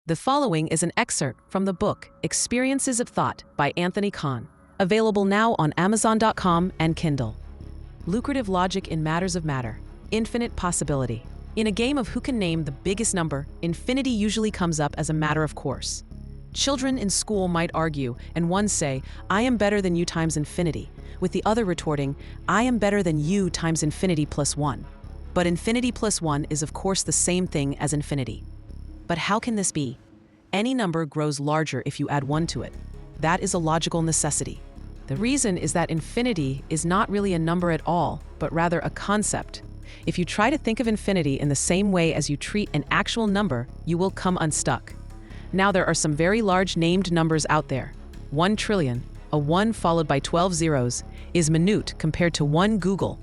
The following is an excerpt from the book Experiences of Thought by Anthony Kahn, available now on Amazon.com and Kindle. Lucrative logic in matters of matter, infinite possibility. In a game of who can name the biggest number, infinity usually comes up as a matter of course. Children in school might argue, and one say, "I am better than you times infinity," with the other retorting, "I am better than you times infinity plus 1. But infinity plus 1 is of course the same thing as infinity. But how can this be? Any number grows larger if you add 1 to it. That is a logical necessity. The reason is that infinity is not really a number at all, but rather a concept. If you try to think of infinity in the same way as you treat an actual number, you will come unstuck. Now there are some very large named numbers out there. 1 trillion, a 1 followed by 12 zeros, is minute compared to 1 Google.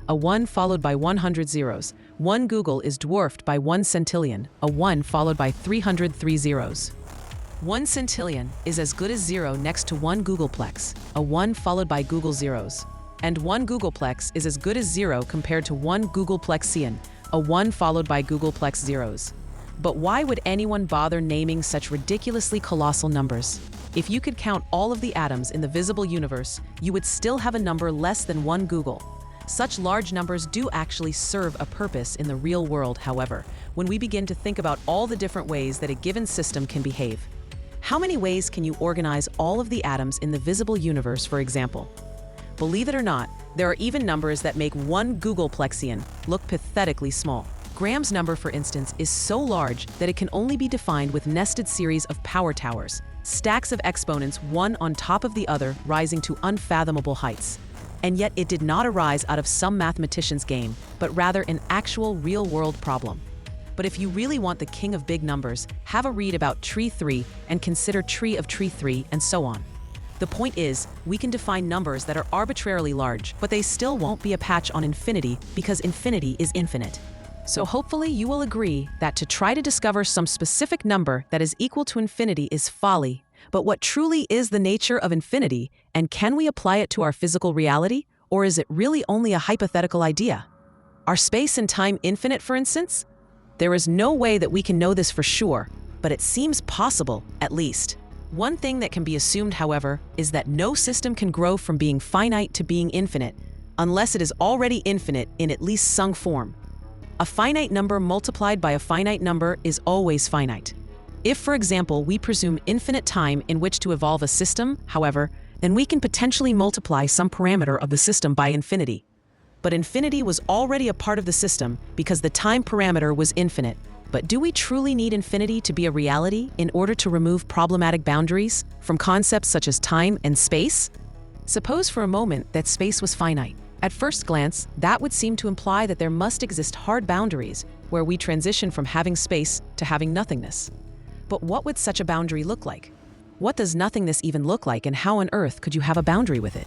A 1 followed by 100 zeros. 1 Google is dwarfed by 1 centillion, a 1 followed by 303 zeros. 1 centillion is as good as 0 next to 1 Googleplex, a 1 followed by Google zeros. And 1 Googleplex is as good as 0 compared to 1 Googleplexian, a 1 followed by Googleplex zeros. But why would anyone bother naming such ridiculously colossal numbers? If you could count all of the atoms in the visible universe, you would still have a number less than 1 Google. Such large numbers do actually serve a purpose in the real world, however, when we begin to think about all the different ways that a given system can behave. How many ways can you organize all of the atoms in the visible universe, for example? Believe it or not, there are even numbers that make 1 Googleplexian look pathetically small. Graham's number, for instance, is so large that it can only be defined with nested series of power towers, stacks of exponents one on top of the other rising to unfathomable heights. And yet it did not arise out of some mathematician's game, but rather an actual real-world problem. But if you really want the king of big numbers, have a read about tree 3 and consider tree of tree 3 and so on. The point is, we can define numbers that are arbitrarily large, but they still won't be a patch on infinity because infinity is infinite. So hopefully you will agree that to try to discover some specific number that is equal to infinity is folly. But what truly is the nature of infinity, and can we apply it to our physical reality, or is it really only a hypothetical idea? Are space and time infinite, for instance? There is no way that we can know this for sure, but it seems possible, at least. One thing that can be assumed, however, is that no system can grow from being finite to being infinite, unless it is already infinite in at least some form. A finite number multiplied by a finite number is always finite. If, for example, we presume infinite time in which to evolve a system, however, then we can potentially multiply some parameter of the system by infinity. But infinity was already a part of the system because the time parameter was infinite. But do we truly need infinity to be a reality in order to remove problematic boundaries from concepts such as time and space? Suppose for a moment that space was finite. At first glance, that would seem to imply that there must exist hard boundaries where we transition from having space to having nothingness. But what would such a boundary look like? What does nothingness even look like, and how on earth could you have a boundary with it?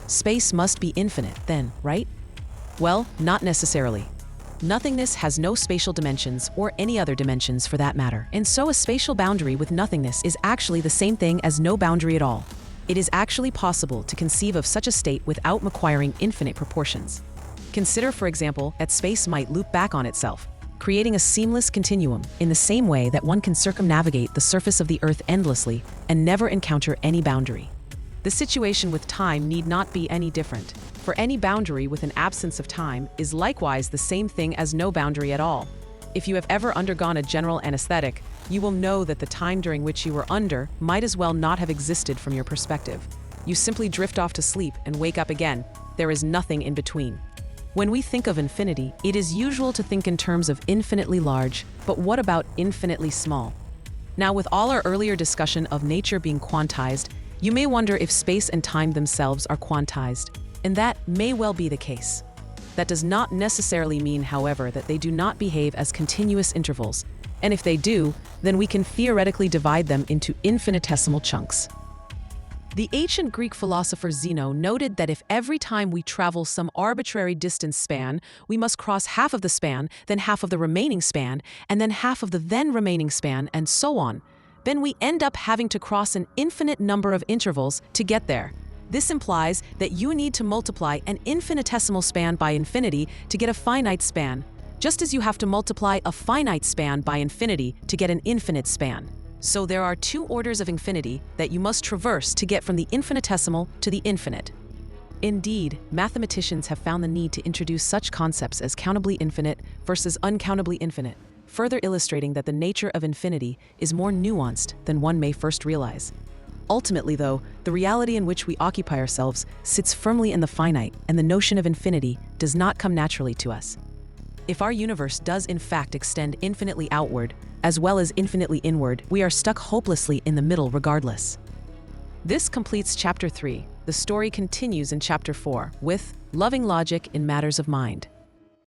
Space must be infinite then, right? Well, not necessarily. Nothingness has no spatial dimensions or any other dimensions for that matter, and so a spatial boundary with nothingness is actually the same thing as no boundary at all. It is actually possible to conceive of such a state without acquiring infinite proportions. Consider, for example, that space might loop back on itself, creating a seamless continuum in the same way that one can circumnavigate the surface of the Earth endlessly and never encounter any boundary. The situation with time need not be any different, for any boundary with an absence of time is likewise the same thing as no boundary at all. If you have ever undergone a general anesthetic, you will know that the time during which you were under might as well not have existed from your perspective. You simply drift off to sleep and wake up again. There is nothing in between. When we think of infinity, it is usual to think in terms of infinitely large, but what about infinitely small? Now, with all our earlier discussion of nature being quantized, you may wonder if space and time themselves are quantized, and that may well be the case. That does not necessarily mean, however, that they do not behave as continuous intervals, and if they do, then we can theoretically divide them into infinitesimal chunks. The ancient Greek philosopher Zeno noted that if every time we travel some arbitrary distance span, we must cross half of the span, then half of the remaining span, and then half of the then remaining span, and so on, then we end up having to cross an infinite number of intervals to get there. This implies that you need to multiply an infinitesimal span by infinity to get a finite span. just as you have to multiply a finite span by infinity to get an infinite span. So there are two orders of infinity that you must traverse to get from the infinitesimal to the infinite. Indeed, mathematicians have found the need to introduce such concepts as countably infinite versus uncountably infinite, further illustrating that the nature of infinity is more nuanced than one may first realize. Ultimately, though, the reality in which we occupy ourselves sits firmly in the finite, and the notion of infinity does not come naturally to us. If our universe does in fact extend infinitely outward, as well as infinitely inward, we are stuck hopelessly in the middle regardless. This completes Chapter 3. The story continues in Chapter 4 with Loving Logic in Matters of Mind.